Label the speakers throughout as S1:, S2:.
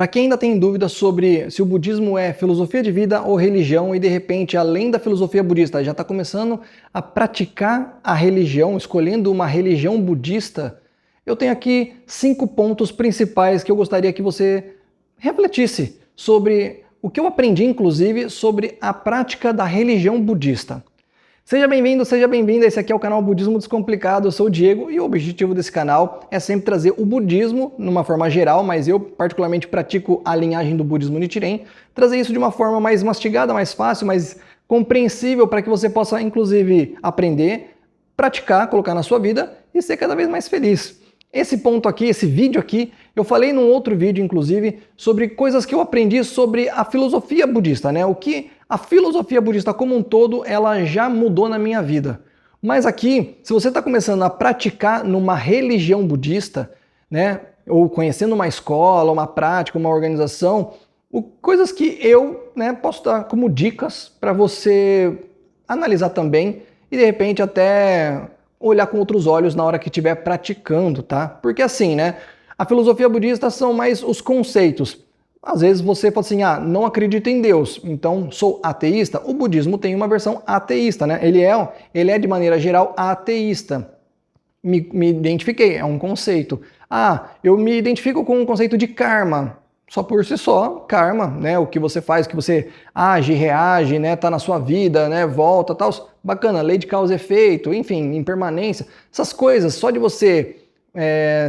S1: Para quem ainda tem dúvida sobre se o budismo é filosofia de vida ou religião e de repente, além da filosofia budista, já está começando a praticar a religião, escolhendo uma religião budista, eu tenho aqui 5 pontos principais que eu gostaria que você refletisse sobre o que eu aprendi, inclusive, sobre a prática da religião budista. Seja bem-vindo, seja bem-vinda, esse aqui é o canal Budismo Descomplicado, eu sou o Diego e o objetivo desse canal é sempre trazer o budismo numa forma geral, mas eu particularmente pratico a linhagem do budismo Nichiren, trazer isso de uma forma mais mastigada, mais fácil, mais compreensível para que você possa inclusive aprender, praticar, colocar na sua vida e ser cada vez mais feliz. Esse ponto aqui, esse vídeo aqui, eu falei num outro vídeo, inclusive, sobre coisas que eu aprendi sobre a filosofia budista, né? O que a filosofia budista como um todo, ela já mudou na minha vida. Mas aqui, se você está começando a praticar numa religião budista, né? Ou conhecendo uma escola, uma prática, uma organização, coisas que eu, né, posso dar como dicas para você analisar também e de repente até olhar com outros olhos na hora que estiver praticando, tá? Porque assim, né? A filosofia budista são mais os conceitos. Às vezes você fala assim, não acredito em Deus, então sou ateísta. O budismo tem uma versão ateísta, né? Ele é de maneira geral ateísta. Me identifiquei, é um conceito. Eu me identifico com o conceito de karma. Só por si só, karma, né? O que você faz, o que você age, reage, né? Tá na sua vida, né? Volta, tal. Bacana, lei de causa e efeito, enfim, impermanência. Essas coisas, só de você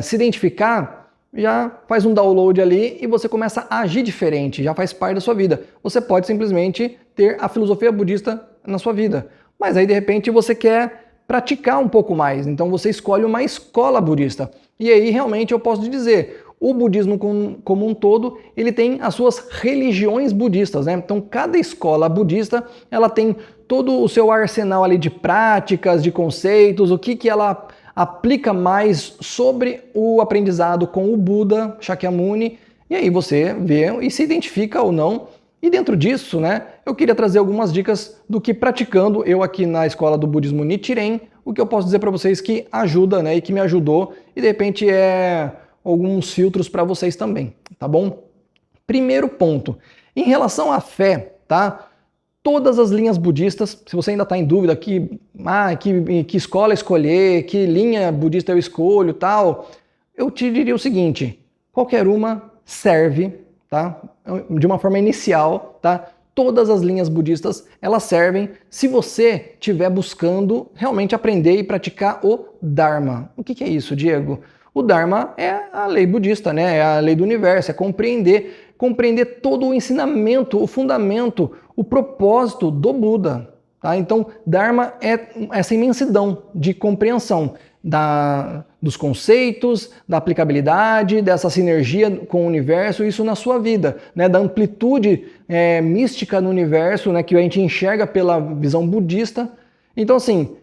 S1: se identificar, já faz um download ali e você começa a agir diferente, já faz parte da sua vida. Você pode simplesmente ter a filosofia budista na sua vida, mas aí de repente você quer praticar um pouco mais, então você escolhe uma escola budista. E aí realmente eu posso te dizer, o budismo como um todo, ele tem as suas religiões budistas, né? Então cada escola budista, ela tem todo o seu arsenal ali de práticas, de conceitos, o que ela aplica mais sobre o aprendizado com o Buda, Shakyamuni, e aí você vê e se identifica ou não. E dentro disso, né, eu queria trazer algumas dicas do que praticando eu aqui na escola do budismo Nichiren, o que eu posso dizer para vocês que ajuda, né, e que me ajudou, e de repente alguns filtros para vocês também, tá bom? Primeiro ponto, em relação à fé, tá? Todas as linhas budistas, se você ainda está em dúvida que escola escolher, que linha budista eu escolho, tal, eu te diria o seguinte, qualquer uma serve, tá? De uma forma inicial, tá? Todas as linhas budistas, elas servem se você estiver buscando realmente aprender e praticar o Dharma. O que é isso, Diego? O Dharma é a lei budista, né? É a lei do universo, é compreender todo o ensinamento, o fundamento, o propósito do Buda. Tá? Então, Dharma é essa imensidão de compreensão dos conceitos, da aplicabilidade, dessa sinergia com o universo, isso na sua vida, né? Da amplitude mística no universo, né? Que a gente enxerga pela visão budista. Então, assim,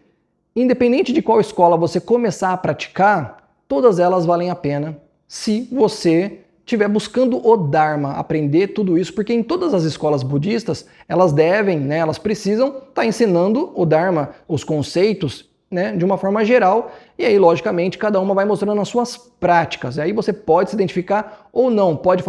S1: independente de qual escola você começar a praticar, todas elas valem a pena se você estiver buscando o Dharma, aprender tudo isso, porque em todas as escolas budistas, elas devem, né, elas precisam estar ensinando o Dharma, os conceitos, né, de uma forma geral, e aí, logicamente, cada uma vai mostrando as suas práticas. E aí você pode se identificar ou não, pode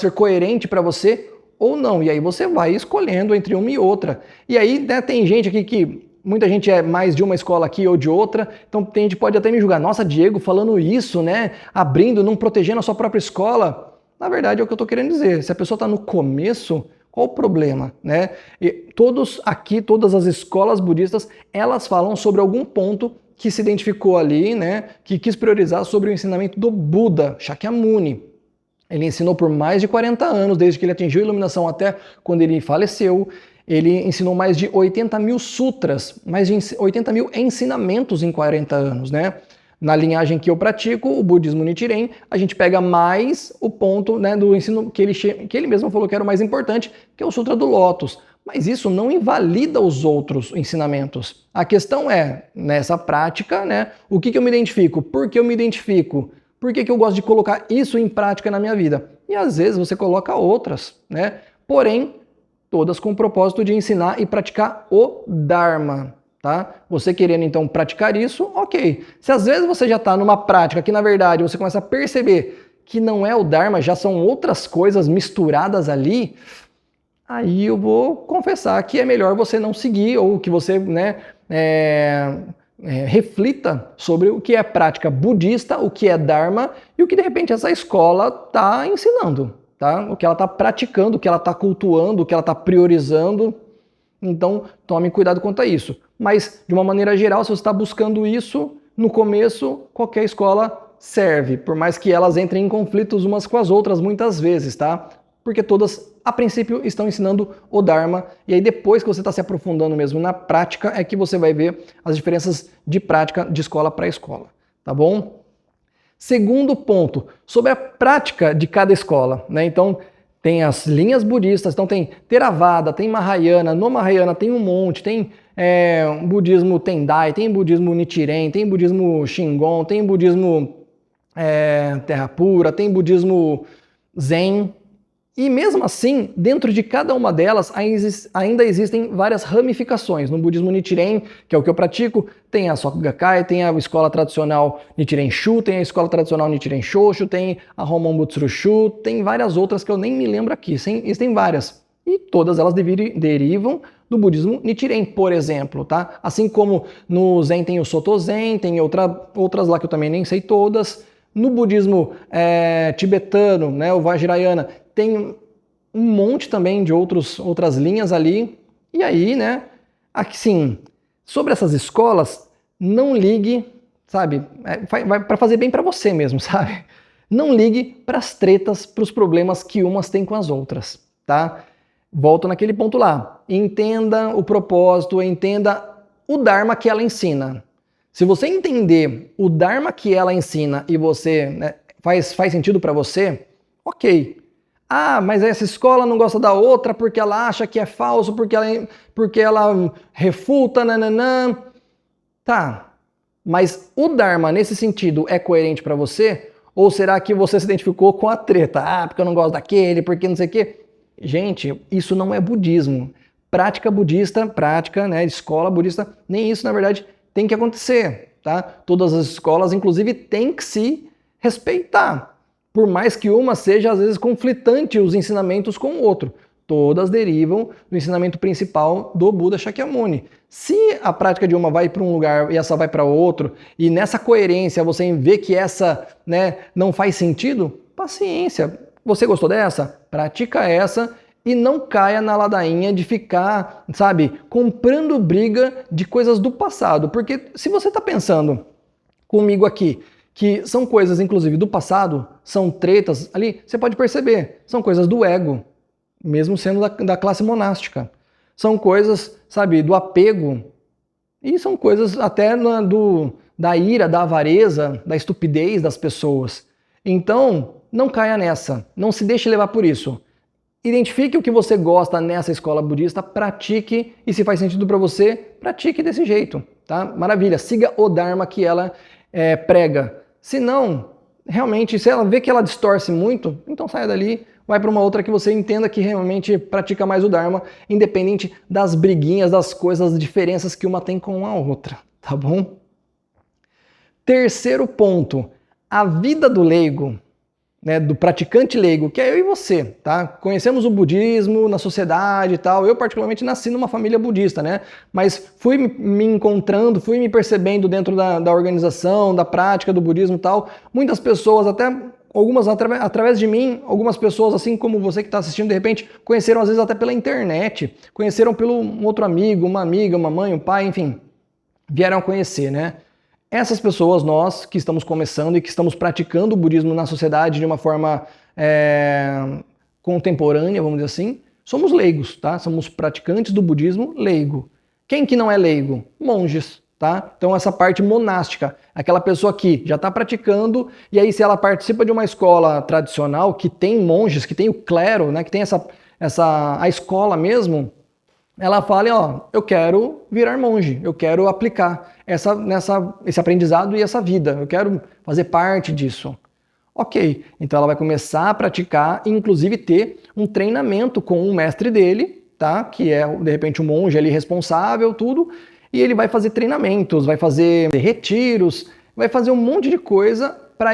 S1: ser coerente para você ou não, e aí você vai escolhendo entre uma e outra. E aí, né, tem gente aqui que muita gente é mais de uma escola aqui ou de outra, então a gente pode até me julgar, nossa, Diego, falando isso, né, abrindo, não protegendo a sua própria escola. Na verdade é o que eu estou querendo dizer, se a pessoa está no começo, qual o problema, né? E todas as escolas budistas, elas falam sobre algum ponto que se identificou ali, né, que quis priorizar sobre o ensinamento do Buda, Shakyamuni. Ele ensinou por mais de 40 anos, desde que ele atingiu a iluminação até quando ele faleceu. Ele ensinou mais de 80 mil sutras, mais de 80 mil ensinamentos em 40 anos, né? Na linhagem que eu pratico, o budismo Nichiren, a gente pega mais o ponto, né, do ensino que ele mesmo falou que era o mais importante, que é o Sutra do Lótus. Mas isso não invalida os outros ensinamentos. A questão é, nessa prática, né, o que eu me identifico? Por que eu me identifico? Por que eu gosto de colocar isso em prática na minha vida? E às vezes você coloca outras, né? Porém, todas com o propósito de ensinar e praticar o Dharma, tá? Você querendo então praticar isso, ok. Se às vezes você já está numa prática que na verdade você começa a perceber que não é o Dharma, já são outras coisas misturadas ali, aí eu vou confessar que é melhor você não seguir, ou que você, né, reflita sobre o que é prática budista, o que é Dharma e o que de repente essa escola está ensinando, tá? O que ela está praticando, o que ela está cultuando, o que ela está priorizando. Então, tome cuidado quanto a isso. Mas, de uma maneira geral, se você está buscando isso, no começo, qualquer escola serve, por mais que elas entrem em conflitos umas com as outras muitas vezes, tá? Porque todas, a princípio, estão ensinando o Dharma, e aí depois que você está se aprofundando mesmo na prática, é que você vai ver as diferenças de prática de escola para escola, tá bom? Segundo ponto, sobre a prática de cada escola, né? Então, tem as linhas budistas, então tem Theravada, tem Mahayana, no Mahayana tem um monte, tem budismo Tendai, tem budismo Nichiren, tem budismo Shingon, tem budismo Terra Pura, tem budismo Zen. E mesmo assim, dentro de cada uma delas ainda existem várias ramificações. No budismo Nichiren, que é o que eu pratico, tem a Soka Gakkai, tem a escola tradicional Nichiren Shu, tem a escola tradicional Nichiren Shoshu, tem a Homon Butsuru Shu, tem várias outras que eu nem me lembro aqui, existem várias. E todas elas derivam do budismo Nichiren, por exemplo, tá? Assim como no Zen tem o Soto Zen, tem outras lá que eu também nem sei todas. No budismo tibetano, né, o Vajrayana, tem um monte também de outras linhas ali. E aí, né, aqui sim, sobre essas escolas, não ligue, sabe, vai para fazer bem para você mesmo, sabe? Não ligue para as tretas, para os problemas que umas têm com as outras, tá? Volto naquele ponto lá. Entenda o propósito, entenda o Dharma que ela ensina. Se você entender o Dharma que ela ensina e você, né, faz sentido para você, ok. Ah, mas essa escola não gosta da outra porque ela acha que é falso, porque ela refuta, nananã. Tá, mas o Dharma nesse sentido é coerente para você? Ou será que você se identificou com a treta? Ah, porque eu não gosto daquele, porque não sei o quê. Gente, isso não é budismo. Prática budista, né, escola budista, nem isso na verdade tem que acontecer, tá? Todas as escolas, inclusive, têm que se respeitar. Por mais que uma seja, às vezes, conflitante os ensinamentos com o outro. Todas derivam do ensinamento principal do Buda Shakyamuni. Se a prática de uma vai para um lugar e essa vai para outro, e nessa coerência você vê que essa, né, não faz sentido, paciência. Você gostou dessa? Pratica essa. E não caia na ladainha de ficar, sabe, comprando briga de coisas do passado. Porque se você está pensando comigo aqui que são coisas, inclusive, do passado, são tretas ali, você pode perceber, são coisas do ego, mesmo sendo da classe monástica. São coisas, sabe, do apego. E são coisas até da ira, da avareza, da estupidez das pessoas. Então, não caia nessa. Não se deixe levar por isso. Identifique o que você gosta nessa escola budista, pratique, e se faz sentido para você, pratique desse jeito, tá? Maravilha, siga o Dharma que ela prega. Se não, realmente, se ela vê que ela distorce muito, então saia dali, vai para uma outra que você entenda que realmente pratica mais o Dharma, independente das briguinhas, das coisas, das diferenças que uma tem com a outra, tá bom? Terceiro ponto, a vida do leigo, né, do praticante leigo, que é eu e você, tá? Conhecemos o budismo na sociedade e tal. Eu particularmente nasci numa família budista, né? Mas fui me encontrando, fui me percebendo dentro da organização, da prática do budismo e tal. Muitas pessoas, até algumas através de mim, algumas pessoas, assim como você que está assistindo, de repente, conheceram às vezes até pela internet, conheceram pelo um outro amigo, uma amiga, uma mãe, um pai, enfim, vieram a conhecer, né? Essas pessoas, nós que estamos começando e que estamos praticando o budismo na sociedade de uma forma contemporânea, vamos dizer assim, somos leigos, tá? Somos praticantes do budismo leigo. Quem que não é leigo? Monges, tá? Então essa parte monástica, aquela pessoa que já está praticando e aí se ela participa de uma escola tradicional que tem monges, que tem o clero, né? Que tem a escola mesmo, ela fala, ó, eu quero virar monge, eu quero aplicar esse aprendizado e essa vida, eu quero fazer parte disso. Ok, então ela vai começar a praticar e inclusive ter um treinamento com o mestre dele, tá? Que é, de repente, um monge ali responsável, tudo, e ele vai fazer treinamentos, vai fazer retiros, vai fazer um monte de coisa para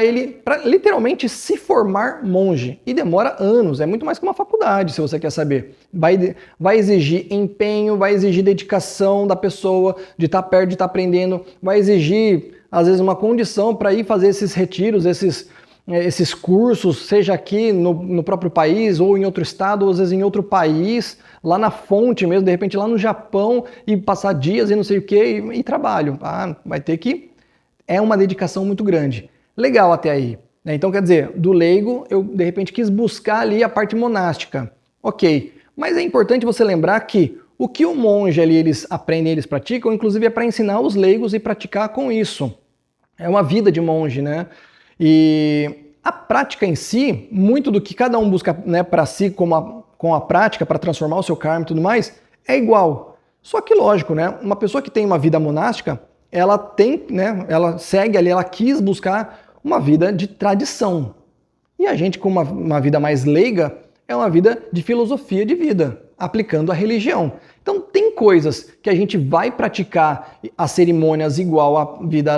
S1: literalmente se formar monge. E demora anos, é muito mais que uma faculdade, se você quer saber. Vai exigir empenho, vai exigir dedicação da pessoa, de estar perto, de estar aprendendo, vai exigir, às vezes, uma condição para ir fazer esses retiros, esses cursos, seja aqui no próprio país, ou em outro estado, ou às vezes em outro país, lá na fonte mesmo, de repente lá no Japão, e passar dias e não sei o que, e trabalho. Vai ter que... É uma dedicação muito grande. Legal até aí, né? Então, quer dizer, do leigo, eu de repente quis buscar ali a parte monástica. Ok, mas é importante você lembrar que o que o monge ali, eles aprendem, eles praticam, inclusive é para ensinar os leigos e praticar com isso. É uma vida de monge, né? E a prática em si, muito do que cada um busca, né, para si com a prática, para transformar o seu karma e tudo mais, é igual. Só que lógico, né? Uma pessoa que tem uma vida monástica, ela tem, né, ela segue ali, ela quis buscar uma vida de tradição. E a gente com uma vida mais leiga, é uma vida de filosofia de vida, aplicando a religião. Então tem coisas que a gente vai praticar as cerimônias igual à vida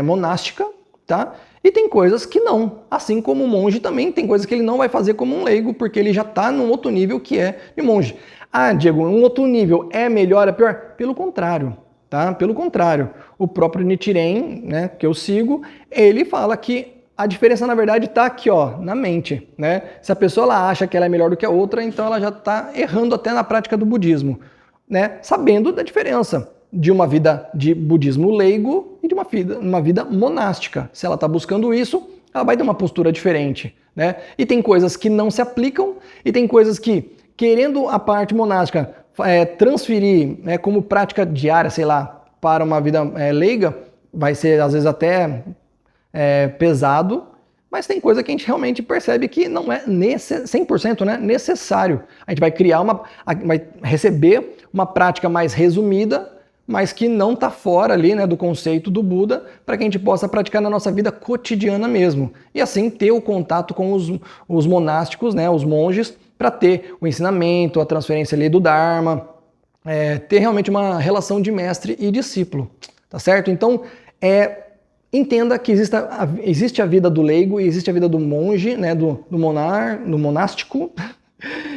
S1: monástica, tá? E tem coisas que não. Assim como o monge também tem coisas que ele não vai fazer como um leigo, porque ele já está num outro nível que é de monge. Ah, Diego, um outro nível é melhor, é pior? Pelo contrário. Tá? Pelo contrário, o próprio Nichiren, né, que eu sigo, ele fala que a diferença na verdade está aqui, ó, na mente, né? Se a pessoa ela acha que ela é melhor do que a outra, então ela já está errando até na prática do budismo, né? Sabendo da diferença de uma vida de budismo leigo e de uma vida monástica. Se ela está buscando isso, ela vai ter uma postura diferente, né? E tem coisas que não se aplicam e tem coisas que, querendo a parte monástica transferir como prática diária, sei lá, para uma vida leiga, vai ser às vezes até pesado, mas tem coisa que a gente realmente percebe que não é 100%, né, necessário. A gente vai vai receber uma prática mais resumida, mas que não está fora ali, né, do conceito do Buda, para que a gente possa praticar na nossa vida cotidiana mesmo. E assim ter o contato com os monásticos, né, os monges, para ter o ensinamento, a transferência ali do Dharma, ter realmente uma relação de mestre e discípulo, tá certo? Então, entenda que existe a vida do leigo e existe a vida do monge, né, do monástico,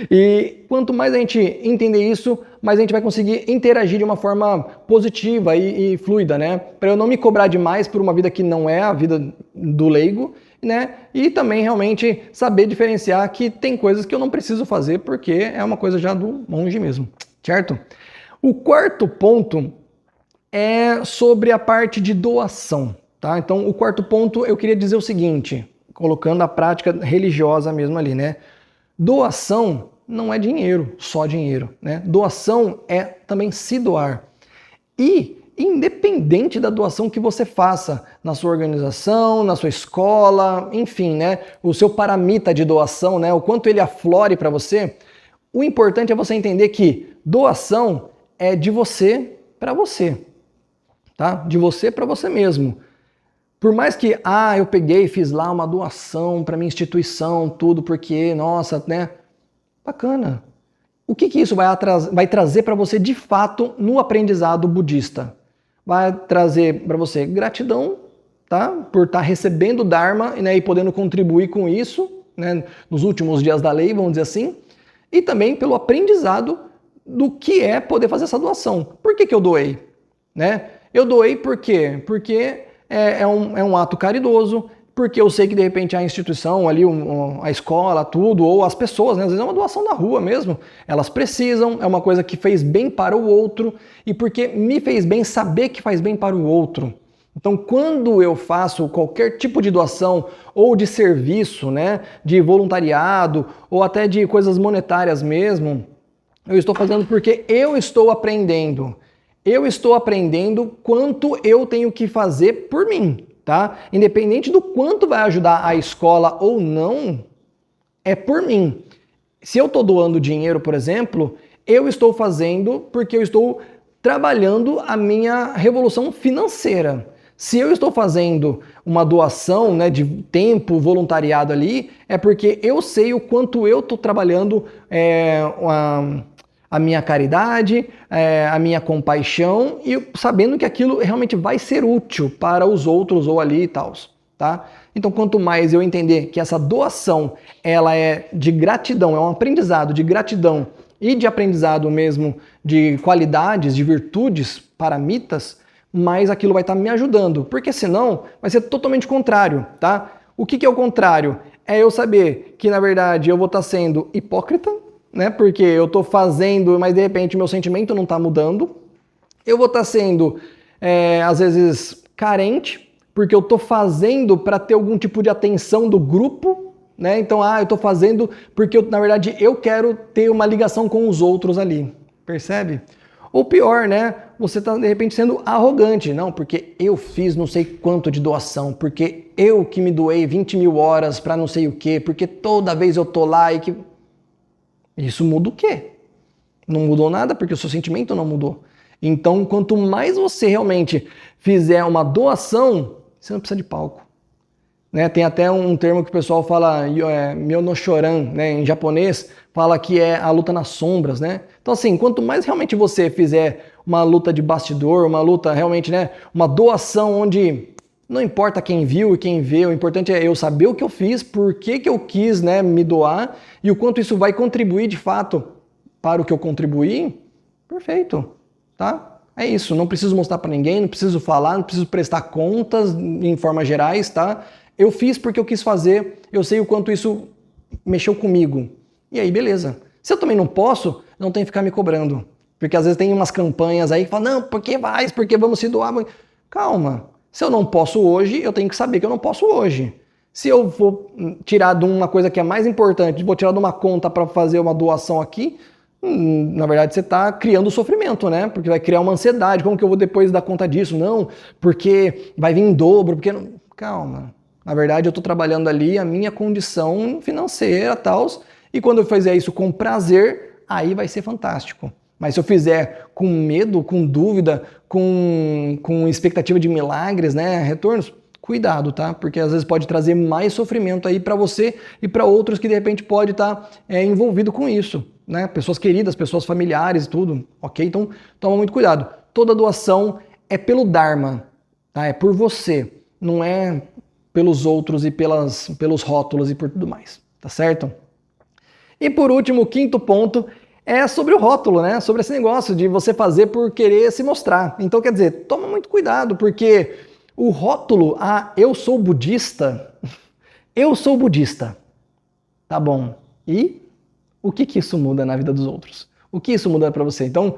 S1: e quanto mais a gente entender isso, mais a gente vai conseguir interagir de uma forma positiva e fluida, né? Para eu não me cobrar demais por uma vida que não é a vida do leigo, né? E também realmente saber diferenciar que tem coisas que eu não preciso fazer porque é uma coisa já do monge mesmo, certo? O quarto ponto é sobre a parte de doação, tá? Então, o quarto ponto eu queria dizer o seguinte, colocando a prática religiosa mesmo ali, né? Doação não é dinheiro, só dinheiro, né? Doação é também se doar. E independente da doação que você faça na sua organização, na sua escola, enfim, né? O seu paramita de doação, né? O quanto ele aflore para você, o importante é você entender que doação é de você para você, tá? De você para você mesmo. Por mais que, eu peguei e fiz lá uma doação para minha instituição, tudo porque, nossa, né? Bacana. O que isso vai trazer para você de fato no aprendizado budista? Vai trazer para você gratidão, tá? Por estar recebendo o Dharma, né, e podendo contribuir com isso, né, nos últimos dias da lei, vamos dizer assim, e também pelo aprendizado do que é poder fazer essa doação. Por que eu doei? Né? Eu doei por quê? Porque é um ato caridoso, porque eu sei que de repente a instituição ali, a escola, tudo, ou as pessoas, né, às vezes é uma doação na rua mesmo, elas precisam, é uma coisa que fez bem para o outro, e porque me fez bem saber que faz bem para o outro. Então, quando eu faço qualquer tipo de doação ou de serviço, né, de voluntariado, ou até de coisas monetárias mesmo, eu estou fazendo porque eu estou aprendendo. Eu estou aprendendo quanto eu tenho que fazer por mim, tá? Independente do quanto vai ajudar a escola ou não, é por mim. Se eu estou doando dinheiro, por exemplo, eu estou fazendo porque eu estou trabalhando a minha revolução financeira. Se eu estou fazendo uma doação, né, de tempo, voluntariado ali, é porque eu sei o quanto eu estou trabalhando a minha caridade, a minha compaixão e sabendo que aquilo realmente vai ser útil para os outros ou ali e tal, tá? Então, quanto mais eu entender que essa doação, ela é de gratidão, é um aprendizado de gratidão e de aprendizado mesmo de qualidades, de virtudes, paramitas, mais aquilo vai estar me ajudando. Porque senão vai ser totalmente contrário, tá? O que é o contrário? É eu saber que, na verdade, eu vou estar sendo hipócrita, né? Porque eu estou fazendo, mas de repente meu sentimento não está mudando. Eu vou estar sendo, às vezes, carente, porque eu estou fazendo para ter algum tipo de atenção do grupo, né? Então, eu estou fazendo porque, na verdade, eu quero ter uma ligação com os outros ali. Percebe? Ou pior, né? Você está, de repente, sendo arrogante. Não, porque eu fiz não sei quanto de doação, porque eu que me doei 20 mil horas para não sei o quê, porque toda vez eu tô lá e que... Isso muda o quê? Não mudou nada porque o seu sentimento não mudou. Então, quanto mais você realmente fizer uma doação, você não precisa de palco. Né? Tem até um termo que o pessoal fala, Myonoshoran, né? Em japonês, fala que é a luta nas sombras. Né? Então, assim, quanto mais realmente você fizer uma luta de bastidor, uma luta realmente, né? Uma doação onde não importa quem viu e quem vê, o importante é eu saber o que eu fiz, por que eu quis, né, me doar e o quanto isso vai contribuir de fato para o que eu contribuí, perfeito. Tá? É isso, não preciso mostrar para ninguém, não preciso falar, não preciso prestar contas em formas gerais, tá? Eu fiz porque eu quis fazer, eu sei o quanto isso mexeu comigo. E aí, beleza. Se eu também não posso, não tem que ficar me cobrando. Porque às vezes tem umas campanhas aí que falam, não, porque vai, porque vamos se doar. Calma, se eu não posso hoje, eu tenho que saber que eu não posso hoje. Se eu vou tirar de uma coisa que é mais importante, vou tirar de uma conta para fazer uma doação aqui, na verdade você está criando sofrimento, né? Porque vai criar uma ansiedade, como que eu vou depois dar conta disso? Não, porque vai vir em dobro, porque... Calma, na verdade eu estou trabalhando ali a minha condição financeira, tal, e quando eu fizer isso com prazer, aí vai ser fantástico. Mas se eu fizer com medo, com dúvida, com expectativa de milagres, né, retornos, cuidado, tá? Porque às vezes pode trazer mais sofrimento aí para você e para outros que de repente pode estar envolvido com isso. Né? Pessoas queridas, pessoas familiares e tudo, ok? Então toma muito cuidado. Toda doação é pelo Dharma, tá? É por você, não é pelos outros e pelos rótulos e por tudo mais, tá certo? E por último, o quinto ponto é sobre o rótulo, né? Sobre esse negócio de você fazer por querer se mostrar. Então quer dizer, toma muito cuidado, porque o rótulo, eu sou budista, tá bom, e... O que isso muda na vida dos outros? O que isso muda para você? Então,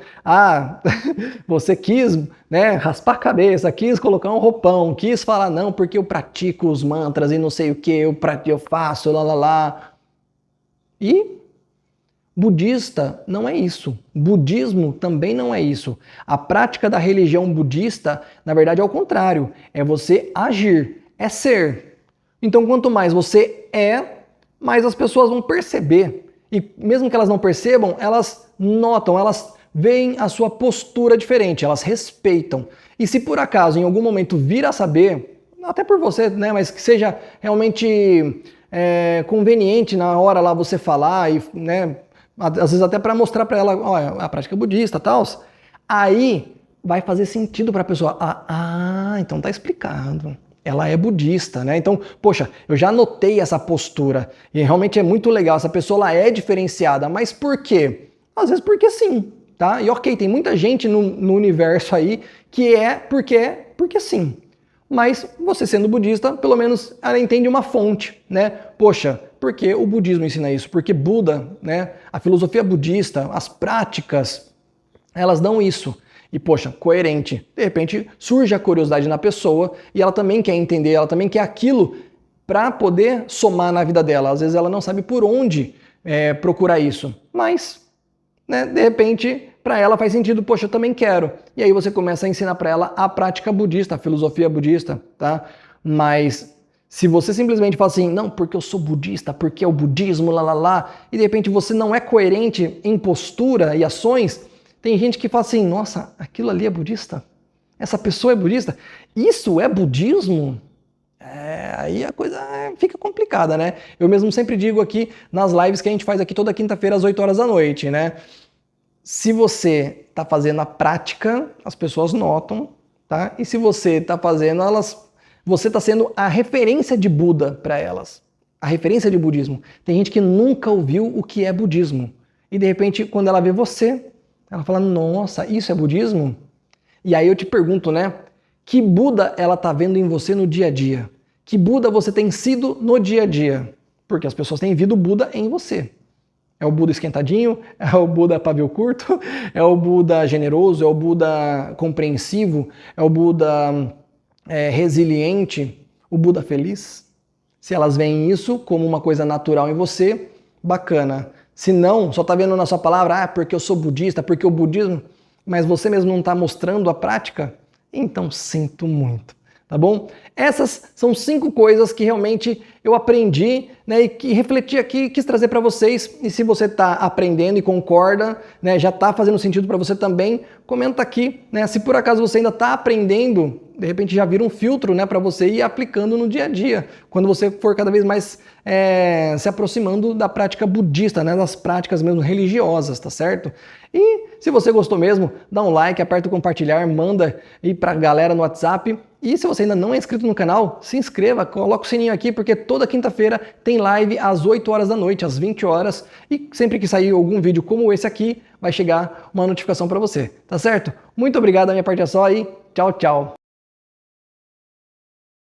S1: você quis, né, raspar a cabeça, quis colocar um roupão, quis falar, não, porque eu pratico os mantras e não sei o que, eu faço, lá. E budista não é isso. Budismo também não é isso. A prática da religião budista, na verdade, é o contrário. É você agir, é ser. Então, quanto mais você mais as pessoas vão perceber. E mesmo que elas não percebam, elas notam, elas veem a sua postura diferente, elas respeitam. E se por acaso, em algum momento, vir a saber, até por você, né, mas que seja realmente conveniente na hora lá você falar, e, né, às vezes até para mostrar para ela, olha, a prática budista e tal, aí vai fazer sentido para a pessoa. Então tá explicado. Ela é budista, né? Então, poxa, eu já notei essa postura e realmente é muito legal. Essa pessoa ela é diferenciada, mas por quê? Às vezes porque sim, tá? E ok, tem muita gente no universo aí que porque sim. Mas você sendo budista, pelo menos ela entende uma fonte, né? Poxa, porque o budismo ensina isso? Porque Buda, né? A filosofia budista, as práticas, elas dão isso. E, poxa, coerente. De repente, surge a curiosidade na pessoa e ela também quer entender, ela também quer aquilo para poder somar na vida dela. Às vezes ela não sabe por onde procurar isso. Mas, né, de repente, para ela faz sentido, poxa, eu também quero. E aí você começa a ensinar para ela a prática budista, a filosofia budista, tá? Mas se você simplesmente fala assim, não, porque eu sou budista, porque é o budismo, e de repente você não é coerente em postura e ações, tem gente que fala assim, nossa, aquilo ali é budista? Essa pessoa é budista? Isso é budismo? Aí a coisa fica complicada, né? Eu mesmo sempre digo aqui nas lives que a gente faz aqui toda quinta-feira às 8 horas da noite, né? Se você está fazendo a prática, as pessoas notam, tá? E se você está fazendo, elas você está sendo a referência de Buda para elas, a referência de budismo. Tem gente que nunca ouviu o que é budismo. E de repente, quando ela vê você, ela fala, nossa, isso é budismo? E aí eu te pergunto, né? Que Buda ela está vendo em você no dia a dia? Que Buda você tem sido no dia a dia? Porque as pessoas têm visto Buda em você. É o Buda esquentadinho? É o Buda pavio curto? É o Buda generoso? É o Buda compreensivo? É o Buda resiliente? O Buda feliz? Se elas veem isso como uma coisa natural em você, bacana. Se não, só está vendo na sua palavra, porque eu sou budista, porque o budismo, mas você mesmo não está mostrando a prática, então sinto muito, tá bom? Essas são 5 coisas que realmente eu aprendi, né, e que refleti aqui, quis trazer para vocês. E se você está aprendendo e concorda, né, já está fazendo sentido para você também, comenta aqui, né? Se por acaso você ainda está aprendendo, de repente já vira um filtro, né, para você ir aplicando no dia a dia, quando você for cada vez mais se aproximando da prática budista, né, das práticas mesmo religiosas, tá certo? E se você gostou mesmo, dá um like, aperta o compartilhar, manda aí pra galera no WhatsApp. E se você ainda não é inscrito no canal, se inscreva, coloca o sininho aqui, porque toda quinta-feira tem live às 8 horas da noite, às 20 horas. E sempre que sair algum vídeo como esse aqui, vai chegar uma notificação para você, tá certo? Muito obrigado, a minha parte é só e tchau, tchau!